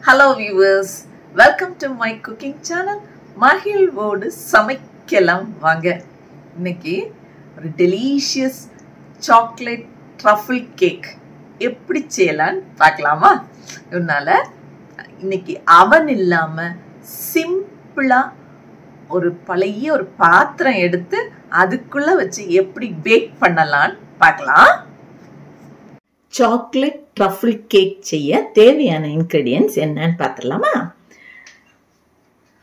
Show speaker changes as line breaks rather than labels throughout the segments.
Hello viewers, welcome to my cooking channel. மகிழ்வோடு சமைக்கலாம் வாங்க. இன்னைக்கு ஒரு delicious chocolate truffle cake எப்படி செய்யலாம்னு பார்க்கலாமா? இதனால இன்னைக்கு அவன் இல்லாம சிம்பிளா ஒரு பழைய ஒரு பாத்திரம் எடுத்து அதுக்குள்ள வச்சு எப்படி பேக் பண்ணலாம்னு பார்க்கலாம். சாக்லேட் ட்ரஃபிள் கேக் செய்ய தேவையான இன்கிரிடியன்ட்ஸ் என்னன்னு பார்த்துடலாமா?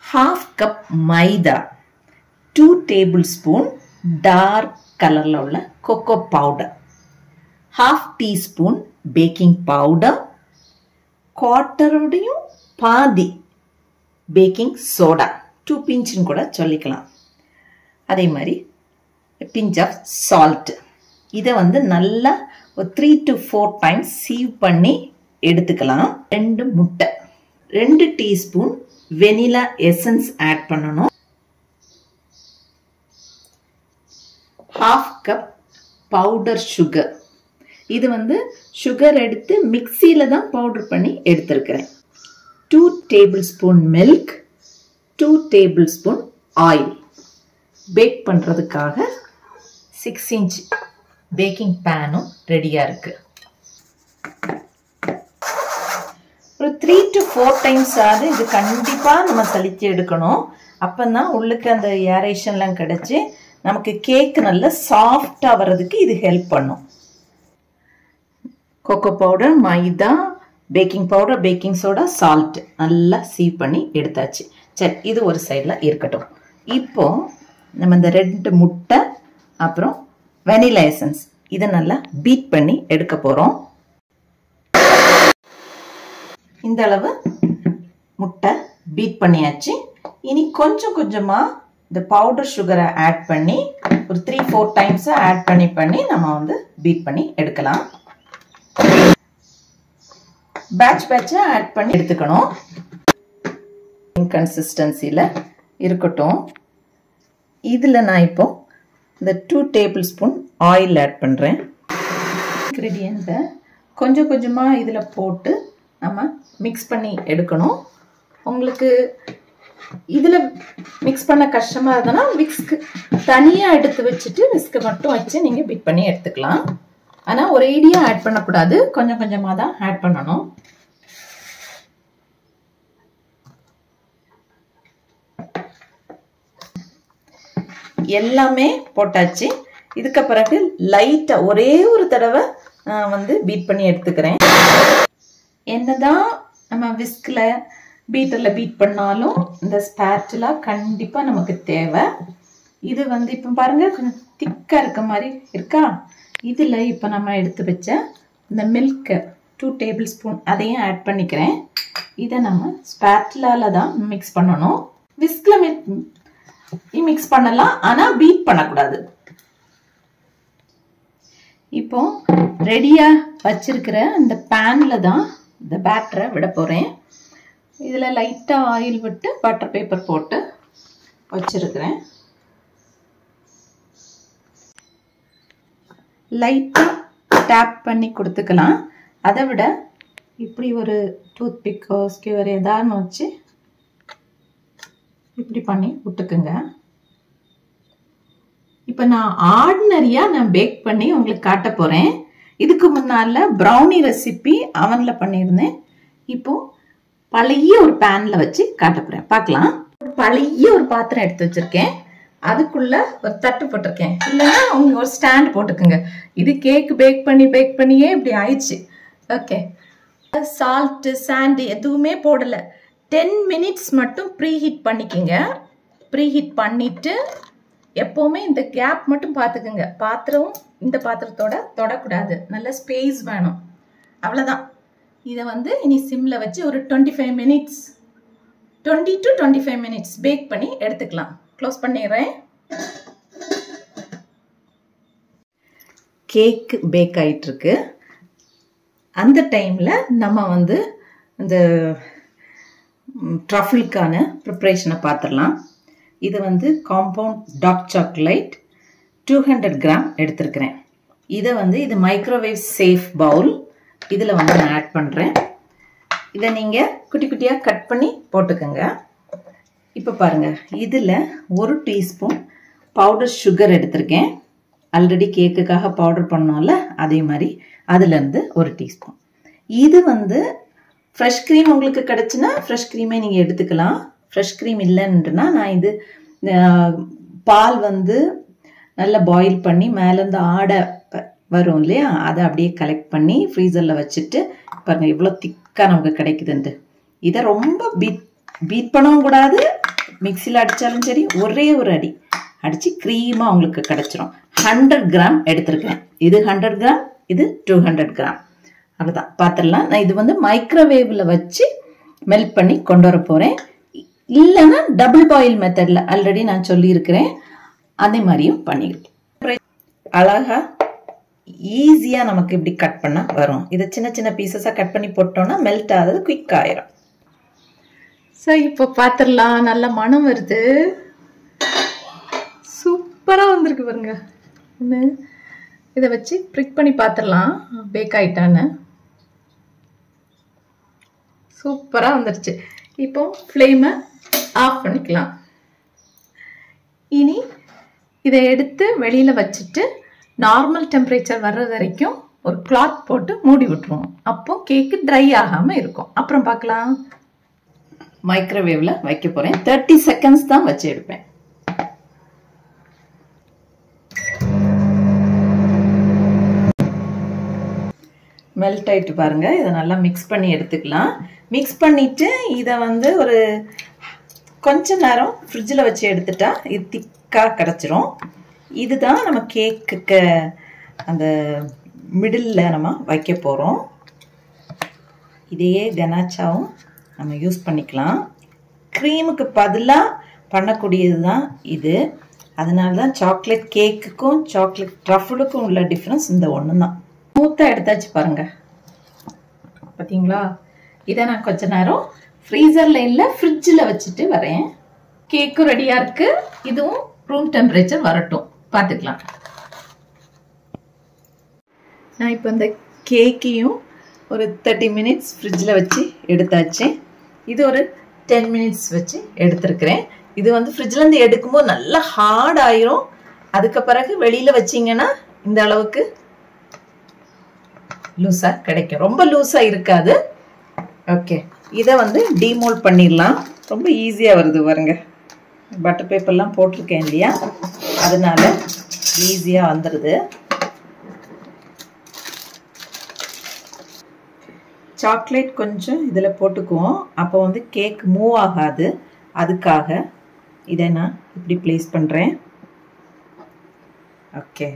1/2 கப் மைதா, 2 டேபிள்ஸ்பூன் டார்க் கலர்ல உள்ள cocoa powder, 1/2 teaspoon baking powder, 1/4 பாதி பேக்கிங் சோடா, 2 பிஞ்சுன்னு கூட சொல்லிக்கலாம். அதே மாதிரி பிஞ்ச் ஆஃப் சால்ட். இதை நல்லா ஒரு 3 to 4 டைம்ஸ் சீவ் பண்ணி எடுத்துக்கலாம். 2 முட்டை, 2 டீஸ்பூன் வெனிலா எசன்ஸ் ஆட் பண்ணணும், 1/2 கப் பவுடர் சுகர். இது சுகர் எடுத்து மிக்சியில தான் பவுடர் பண்ணி எடுத்திருக்கிறேன். 2 tablespoon milk, 2 tablespoon oil. Bake பண்றதுக்காக 6 இன்ச் பேக்கிங் பேனும் ரெடியா இருக்கு. ஒரு 3 to 4 டைம்ஸ் ஆகுது. இது கண்டிப்பா நம்ம சலிச்சு எடுக்கணும். அப்பதான் உள்ளுக்கு அந்த ஏரேஷன்லாம் கிடைச்சு நமக்கு கேக் நல்லா சாஃப்டா வர்றதுக்கு இது ஹெல்ப் பண்ணும். Cocoa powder, maida, baking powder, baking soda, salt நல்லா சீவ் பண்ணி எடுத்தாச்சு. சரி, இது ஒரு சைடில் இருக்கட்டும். இப்போ நம்ம இந்த 2 முட்டை அப்புறம் வெனிலா எசன்ஸ் இதை நல்லா பீட் பண்ணி எடுக்க போறோம். இந்த அளவு முட்டை பீட் பண்ணியாச்சு. இனி கொஞ்சம் கொஞ்சமா இந்த பவுடர் சுகரை ஆட் பண்ணி ஒரு 3-4 டைம்ஸ் ஆட் பண்ணி நம்ம பீட் பண்ணி எடுக்கலாம். பேட்சா ஆட் பண்ணி எடுத்துக்கணும். கன்சிஸ்டன்சில இருக்கட்டும். இதுல நான் இப்போ இந்த 2 டேபிள்ஸ்பூன் ஆயில் ஆட் பண்ணுறேன். இன்க்ரீடியண்ட்டை கொஞ்சம் கொஞ்சமாக இதில் போட்டு நம்ம மிக்ஸ் பண்ணி எடுக்கணும். உங்களுக்கு இதில் மிக்ஸ் பண்ண கஷ்டமாக இருந்ததுன்னா விஸ்க்கு தனியாக எடுத்து வச்சுட்டு விஸ்க்கு மட்டும் வச்சு நீங்கள் பீட் பண்ணி எடுத்துக்கலாம். ஆனால் ஒரேடியாக ஆட் பண்ணக்கூடாது, கொஞ்சம் கொஞ்சமாக தான் ஆட் பண்ணணும். எல்லாமே போட்டாச்சு. இதுக்கு பிறகு லைட்டா ஒரே ஒரு தடவை பீட் பண்ணி எடுத்துக்கிறேன். என்னதான் நம்ம விஸ்க்ல பீட்டர்ல பீட் பண்ணாலும் இந்த ஸ்பேச்சுலா கண்டிப்பா நமக்கு தேவை. இது இப்ப பாருங்க கொஞ்சம் திக்கா இருக்க மாதிரி இருக்கா. இதுல இப்ப நம்ம எடுத்து வச்ச இந்த மில்க் 2 டேபிள்ஸ்பூன் அதையும் ஆட் பண்ணிக்கிறேன். இதை நம்ம ஸ்பேச்சுலால தான் மிக்ஸ் பண்ணணும். விஸ்க்ல மிக்ஸ் பண்ணலாம், ஆனா பீட் பண்ணக்கூடாது. இப்போ ரெடியா வச்சிருக்கிற இந்த பேன்ல தான் இந்த பேட்டரை விட போறேன். இதுல லைட்டா ஆயில் விட்டு பட்டர் பேப்பர் போட்டு வச்சிருக்கிறேன். லைட்டா டேப் பண்ணி கொடுத்துக்கலாம். அதை விட இப்படி ஒரு டூத் பிக்கோ ஸ்கியூர் ஏதாவது வச்சு இப்படி பண்ணி விட்டுக்குங்க. இப்போ நான் ஆர்டினரியா பேக் பண்ணி உங்களுக்கு காட்ட போறேன். இதுக்கு முன்னால ப்ரௌனி ரெசிபி அவன்ல பண்ணியிருந்தேன். இப்போ பழைய ஒரு பேன்ல வச்சு காட்ட போறேன், பார்க்கலாம். பழைய ஒரு பாத்திரம் எடுத்து வச்சிருக்கேன். அதுக்குள்ள ஒரு தட்டு போட்டிருக்கேன். இல்லைன்னா உங்க ஒரு ஸ்டாண்ட் போட்டுக்குங்க. இது கேக் பேக் பண்ணியே இப்படி ஆயிடுச்சு. ஓகே, சால்ட் சாண்ட் எதுவுமே போடல. 10 மினிட்ஸ் மட்டும் ப்ரீஹீட் பண்ணிக்கங்க. ப்ரீஹீட் பண்ணிட்டு எப்பவுமே இந்த கேப் மட்டும் பார்த்துக்குங்க. பாத்திரம் இந்த பாத்திரத்தோட தொடக்கூடாது, நல்ல ஸ்பேஸ் வேணும். அவ்வளோதான். இதை இனி சிம்ல வச்சு ஒரு 20 to 25 மினிட்ஸ் பேக் பண்ணி எடுத்துக்கலாம். க்ளோஸ் பண்ணிடுறேன். கேக் பேக் ஆயிட்டு இருக்கு. அந்த டைம்ல நம்ம இந்த ட்ரஃபிளுக்கான ப்ரிப்ரேஷனை பார்த்துடலாம். இது காம்பவுண்ட் டார்க் சாக்லேட் 200 கிராம் எடுத்திருக்கிறேன். இதை இது மைக்ரோவேவ் சேஃப் பவுல். இதில் நான் ஆட் பண்ணுறேன். இதை நீங்கள் குட்டி குட்டியாக கட் பண்ணி போட்டுக்கோங்க. இப்போ பாருங்கள், இதில் 1 டீஸ்பூன் பவுடர் சுகர் எடுத்திருக்கேன். ஆல்ரெடி கேக்குக்காக பவுடர் பண்ணோம்ல, அதே மாதிரி அதுலேருந்து 1 டீஸ்பூன். இது வந்து ஃப்ரெஷ் க்ரீம் உங்களுக்கு கிடச்சுன்னா ஃப்ரெஷ் க்ரீமே நீங்கள் எடுத்துக்கலாம். ஃப்ரெஷ் க்ரீம் இல்லைன்ட்டுனா நான் இது பால் வந்து நல்லா பாயில் பண்ணி மேலேருந்து ஆடை வரும் இல்லையா, அதை அப்படியே கலெக்ட் பண்ணி ஃப்ரீசரில் வச்சுட்டு பாருங்கள் இவ்வளோ திக்காக நமக்கு கிடைக்குதுன்ட்டு. இதை ரொம்ப பீட் பண்ணவும் கூடாது, மிக்சியில் அடித்தாலும் சரி, ஒரே ஒரு அடி அடித்து க்ரீமாக உங்களுக்கு கிடச்சிரும். 100 கிராம் எடுத்திருக்கேன். இது 100 கிராம், இது 200 கிராம். அவ்வளோதான், பார்த்துடலாம். நான் இது வந்து மைக்ரோவேவில் வச்சு மெல்ட் பண்ணி கொண்டு வர போகிறேன். இல்லைன்னா டபுள் பாயில் மெத்தடில் ஆல்ரெடி நான் சொல்லியிருக்கிறேன், அதே மாதிரியும் பண்ணிக்கிறேன். அழகா ஈஸியாக நமக்கு இப்படி கட் பண்ண வரும். இதை சின்ன சின்ன பீசஸாக கட் பண்ணி போட்டோம்னா மெல்ட் ஆகுது, குயிக் ஆயிரும். ஸோ இப்போ பார்த்துடலாம். நல்ல மனம் வருது, சூப்பராக வந்திருக்கு பாருங்க. இதை வச்சு ப்ரிக் பண்ணி பார்த்துடலாம் பேக் ஆயிட்டான்னு. சூப்பராக வந்துருச்சு. இப்போ ஃப்ளேமை ஆஃப் பண்ணிக்கலாம். இனி இதை எடுத்து வெளியில் வச்சுட்டு நார்மல் டெம்பரேச்சர் வர்ற வரைக்கும் ஒரு கிளாத் போட்டு மூடி விட்டுருவோம். அப்போ கேக்கு ட்ரை ஆகாமல் இருக்கும். அப்புறம் பார்க்கலாம். மைக்ரோவேவில் வைக்க போகிறேன். 30 செகண்ட்ஸ் தான் வச்சு எடுப்பேன். மெல்ட் ஆகிட்டு பாருங்க. இதை நல்லா மிக்ஸ் பண்ணி எடுத்துக்கலாம். மிக்ஸ் பண்ணிட்டு இதை வந்து ஒரு கொஞ்ச நேரம் ஃப்ரிட்ஜில் வச்சு எடுத்துட்டா இது திக்காக கிடச்சிரும். இதுதான் நம்ம கேக்குக்கு அந்த மிடில் நம்ம வைக்க போகிறோம். இதையே கனாச்சாவும் நம்ம யூஸ் பண்ணிக்கலாம். க்ரீமுக்கு பதிலாக பண்ணக்கூடியது தான் இது. அதனால தான் சாக்லேட் கேக்குக்கும் சாக்லேட் ட்ரஃபிளுக்கும் உள்ள டிஃப்ரென்ஸ் இந்த ஒன்று தான். ஸ்மூத்தாக எடுத்தாச்சு பாருங்கள், பார்த்தீங்களா? இதை நான் கொஞ்ச நேரம் ஃப்ரீசரில் இல்லை ஃப்ரிட்ஜில் வச்சுட்டு வரேன். கேக்கும் ரெடியாக இருக்குது. இதுவும் ரூம் டெம்பரேச்சர் வரட்டும், பார்த்துக்கலாம். நான் இப்போ இந்த கேக்கையும் ஒரு 30 மினிட்ஸ் ஃப்ரிட்ஜில் வச்சு எடுத்தாச்சு. இது ஒரு 10 மினிட்ஸ் வச்சு எடுத்துருக்கிறேன். இது வந்து ஃப்ரிட்ஜிலேருந்து எடுக்கும்போது நல்லா ஹார்ட் ஆயிரும். அதுக்கு பிறகு வெளியில் வச்சிங்கன்னா இந்த அளவுக்கு லூஸாக கிடைக்கும். ரொம்ப லூஸாக இருக்காது. ஓகே, இதை வந்து டீமோல்ட் பண்ணிடலாம். ரொம்ப ஈஸியாக வருது பாருங்க. பட்டர் பேப்பர்லாம் போட்டிருக்கேன் இல்லையா, அதனால ஈஸியாக வந்துடுது. சாக்லேட் கொஞ்சம் இதில் போட்டுக்குவோம், அப்போ வந்து கேக் மூவ் ஆகாது. அதுக்காக இதை நான் இப்படி ப்ளேஸ் பண்ணுறேன். ஓகே,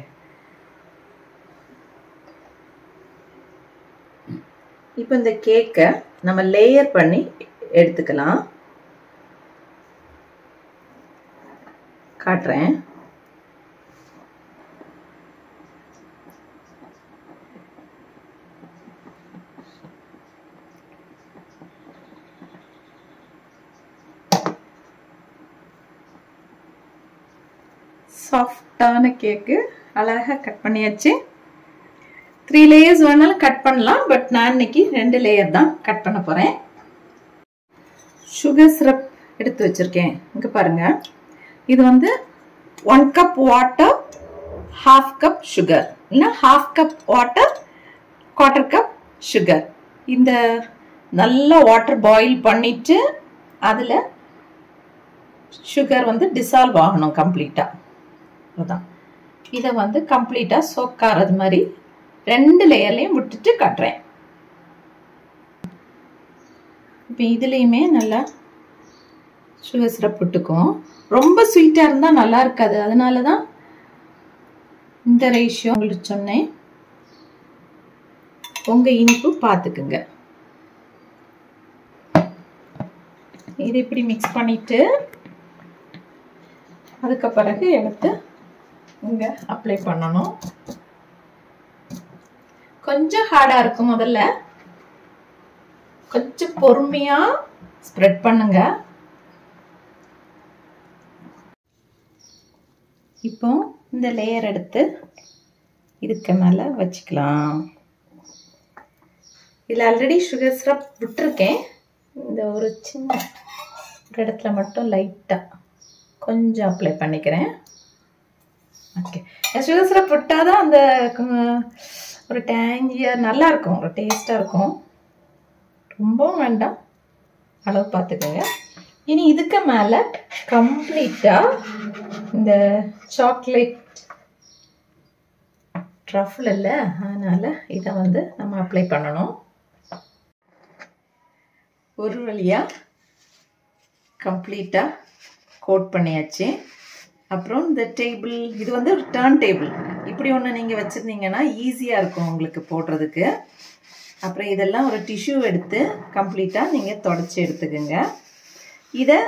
இப்போ இந்த கேக்கை நம்ம லேயர் பண்ணி எடுத்துக்கலாம். காட்டுறேன். சாஃப்டான கேக்கு அழகாக கட் பண்ணியாச்சு. 3 லேயர்ஸ் வேணாலும் கட் பண்ணலாம், பட் நான் இன்னைக்கு 2 லேயர் தான் கட் பண்ண போகிறேன். சுகர் சிரப் எடுத்து வச்சுருக்கேன். இங்கே பாருங்கள், இது வந்து 1 கப் வாட்டர், 1/2 கப் சுகர், இல்லைன்னா 1/2 கப் வாட்டர், 1/4 கப் சுகர். இந்த நல்லா வாட்டர் பாயில் பண்ணிவிட்டு அதில் சுகர் வந்து டிசால்வ் ஆகணும் கம்ப்ளீட்டாக. அதுதான் இதை வந்து கம்ப்ளீட்டாக சோக்காகிறது மாதிரி 2 லேயர்லையும் விட்டுட்டு காட்டுறேன். இப்போ இதுலேயுமே நல்லா சுகர் சிரப் விட்டுக்கும். ரொம்ப ஸ்வீட்டாக இருந்தால் நல்லா இருக்காது, அதனால தான் இந்த ரேஷியோ உங்களுக்கு சொன்னேன். உங்கள் இனிப்பு பார்த்துக்குங்க. இது இப்படி மிக்ஸ் பண்ணிவிட்டு அதுக்கு பிறகு எடுத்து இங்கே அப்ளை பண்ணணும். கொஞ்சம் ஹார்டாக இருக்கும், முதல்ல கொஞ்சம் பொறுமையாக ஸ்ப்ரெட் பண்ணுங்க. இப்போ இந்த லேயர் எடுத்து இதுக்கு மேலே வச்சுக்கலாம். இதில் ஆல்ரெடி சுகர் சிரப் விட்டுருக்கேன். இந்த ஒரு சின்ன ஒரு இடத்துல மட்டும் லைட்டாக கொஞ்சம் அப்ளை பண்ணிக்கிறேன். ஓகே, சுகர் சிரப் விட்டால் தான் அந்த ஒரு டேங்கியாக நல்லாயிருக்கும், ஒரு டேஸ்ட்டாக இருக்கும். ரொம்பவும் வேண்டாம், அளவு பார்த்துக்கோங்க. இனி இதுக்கு மேலே கம்ப்ளீட்டாக இந்த சாக்லேட் ட்ரஃபிள் இல்லை, அதனால் இதை வந்து நம்ம அப்ளை பண்ணணும். ஒரு வழியாக கம்ப்ளீட்டாக கோட் பண்ணியாச்சு. அப்புறம் இந்த டேபிள், இது வந்து ஒரு டர்ன் டேபிள், இப்படி ஒன்று நீங்கள் வச்சுருந்தீங்கன்னா ஈஸியாக இருக்கும் உங்களுக்கு போடுறதுக்கு. அப்புறம் இதெல்லாம் ஒரு டிஷ்யூ எடுத்து கம்ப்ளீட்டாக நீங்கள் தொடச்சி எடுத்துக்கோங்க. இதை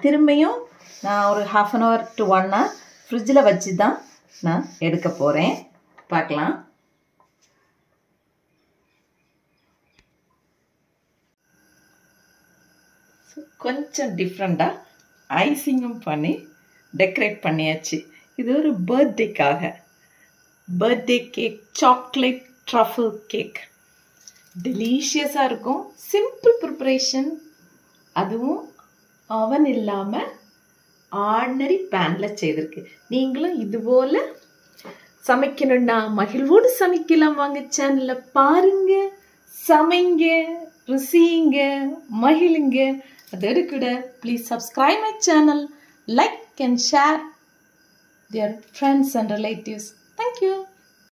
திரும்பியும் நான் ஒரு 1/2 hour to 1 hour ஃப்ரிட்ஜில் வச்சு தான் நான் எடுக்க போகிறேன். பார்க்கலாம். கொஞ்சம் டிஃப்ரெண்ட்டாக ஐசிங்கும் பண்ணி டெக்கரேட் பண்ணியாச்சு. இது ஒரு பர்த்டேக்காக birthday cake, chocolate truffle cake. டெலிஷியஸாக இருக்கும், சிம்பிள் ப்ரிப்பரேஷன், அதுவும் அவன் இல்லாமல் ஆர்டினரி பேனில் செய்திருக்கு. நீங்களும் இதுபோல் சமைக்கணுன்னா மகிழ்வோடு சமைக்கலாம். வாங்க, சேனலில் பாருங்க, சமைங்க, ருசிங்க, மகிழுங்க. அதோடு கூட please subscribe my channel, like and share their friends and relatives. Thank you.